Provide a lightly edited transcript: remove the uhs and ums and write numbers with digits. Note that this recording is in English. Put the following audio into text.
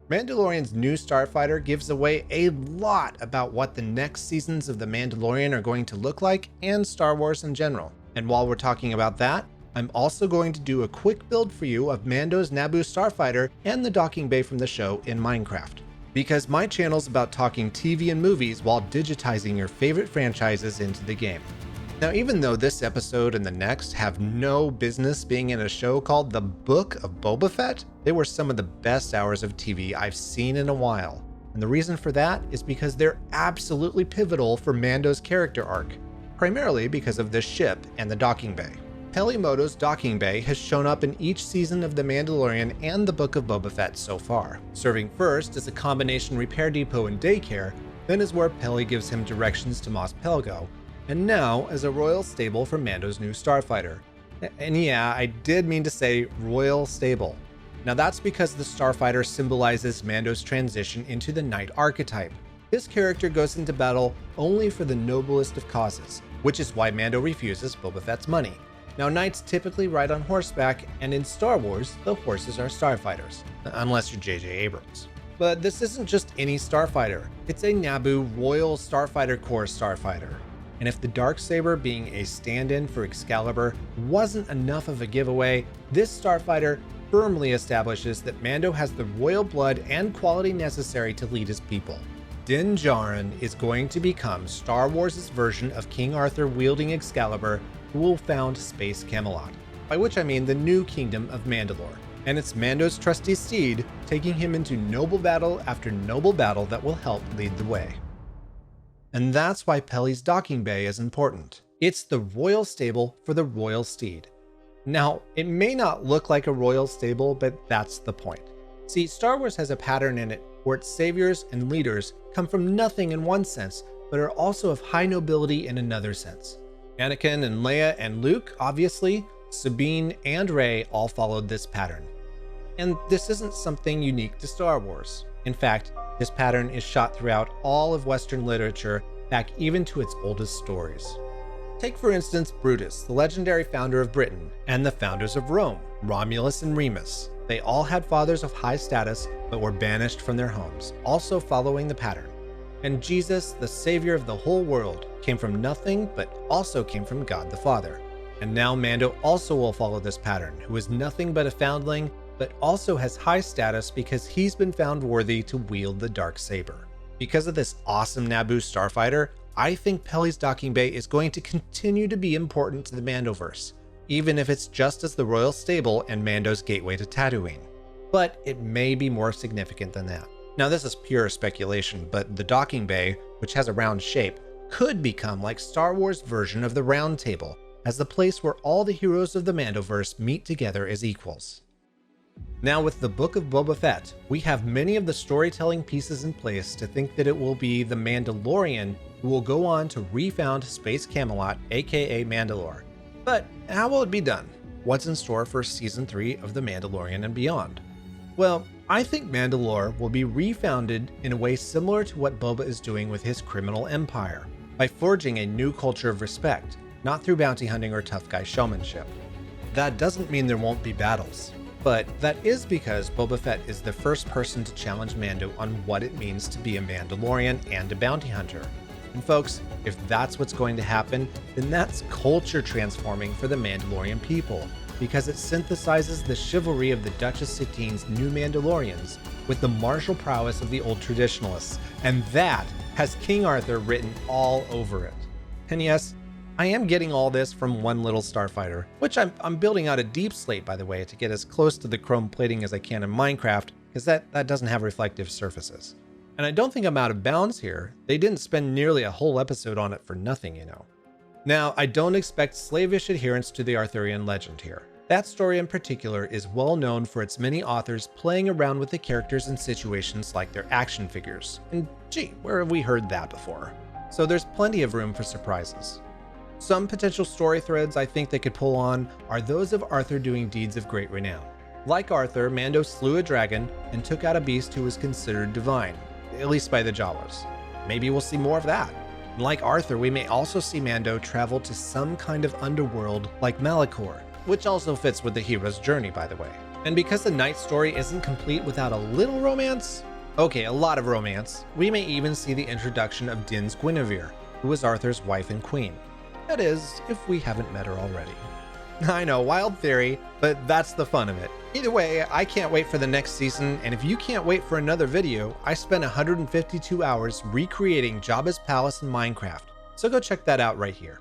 Mandalorian's new Starfighter gives away a lot about what the next seasons of The Mandalorian are going to look like and Star Wars in general. And while we're talking about that, I'm also going to do a quick build for you of Mando's Naboo Starfighter and the docking bay from the show in Minecraft. Because my channel's about talking TV and movies while digitizing your favorite franchises into the game. Now, even though this episode and the next have no business being in a show called The Book of Boba Fett, they were some of the best hours of TV I've seen in a while. And the reason for that is because they're absolutely pivotal for Mando's character arc, primarily because of the ship and the docking bay. Peli Motto's docking bay has shown up in each season of The Mandalorian and The Book of Boba Fett so far, serving first as a combination repair depot and daycare, then is where Peli gives him directions to Mos Pelgo, and now as a royal stable for Mando's new Starfighter. And yeah, I did mean to say royal stable. Now that's because the Starfighter symbolizes Mando's transition into the knight archetype. This character goes into battle only for the noblest of causes, which is why Mando refuses Boba Fett's money. Now knights typically ride on horseback, and in Star Wars, the horses are starfighters, unless you're J.J. Abrams. But this isn't just any starfighter, it's a Naboo Royal Starfighter Corps starfighter. And if the Darksaber being a stand-in for Excalibur wasn't enough of a giveaway, this starfighter firmly establishes that Mando has the royal blood and quality necessary to lead his people. Din Djarin is going to become Star Wars' version of King Arthur wielding Excalibur, who will found Space Camelot, by which I mean the new kingdom of Mandalore. And it's Mando's trusty steed taking him into noble battle after noble battle that will help lead the way. And that's why Peli's docking bay is important. It's the royal stable for the royal steed. Now, it may not look like a royal stable, but that's the point. See, Star Wars has a pattern in it where its saviors and leaders come from nothing in one sense, but are also of high nobility in another sense. Anakin and Leia and Luke, obviously, Sabine and Rey all followed this pattern. And this isn't something unique to Star Wars. In fact, this pattern is shot throughout all of Western literature, back even to its oldest stories. Take for instance Brutus, the legendary founder of Britain, and the founders of Rome, Romulus and Remus. They all had fathers of high status, but were banished from their homes, also following the pattern. And Jesus, the savior of the whole world, came from nothing, but also came from God the Father. And now Mando also will follow this pattern, who is nothing but a foundling, but also has high status because he's been found worthy to wield the Darksaber. Because of this awesome Naboo starfighter, I think Peli's docking bay is going to continue to be important to the Mandoverse, even if it's just as the royal stable and Mando's gateway to Tatooine. But it may be more significant than that. Now this is pure speculation, but the docking bay, which has a round shape, could become like Star Wars' version of the Round Table, as the place where all the heroes of the Mandoverse meet together as equals. Now with the Book of Boba Fett, we have many of the storytelling pieces in place to think that it will be the Mandalorian who will go on to refound Space Camelot, aka Mandalore. But how will it be done? What's in store for Season 3 of The Mandalorian and beyond? Well, I think Mandalore will be refounded in a way similar to what Boba is doing with his criminal empire, by forging a new culture of respect, not through bounty hunting or tough guy showmanship. That doesn't mean there won't be battles. But that is because Boba Fett is the first person to challenge Mando on what it means to be a Mandalorian and a bounty hunter. And folks, if that's what's going to happen, then that's culture transforming for the Mandalorian people, because it synthesizes the chivalry of the Duchess Satine's new Mandalorians with the martial prowess of the old traditionalists, and that has King Arthur written all over it. And yes, I am getting all this from one little starfighter, which I'm building out a deep slate, by the way, to get as close to the chrome plating as I can in Minecraft, because that doesn't have reflective surfaces. And I don't think I'm out of bounds here. They didn't spend nearly a whole episode on it for nothing, you know. Now, I don't expect slavish adherence to the Arthurian legend here. That story in particular is well known for its many authors playing around with the characters and situations like their action figures. And gee, where have we heard that before? So there's plenty of room for surprises. Some potential story threads I think they could pull on are those of Arthur doing deeds of great renown. Like Arthur, Mando slew a dragon and took out a beast who was considered divine, at least by the Jawas. Maybe we'll see more of that. And like Arthur, we may also see Mando travel to some kind of underworld like Malachor, which also fits with the hero's journey, by the way. And because the night story isn't complete without a little romance, okay, a lot of romance, we may even see the introduction of Din's Guinevere, who is Arthur's wife and queen. That is, if we haven't met her already. I know, wild theory, but that's the fun of it. Either way, I can't wait for the next season, and if you can't wait for another video, I spent 152 hours recreating Jabba's palace in Minecraft, so go check that out right here.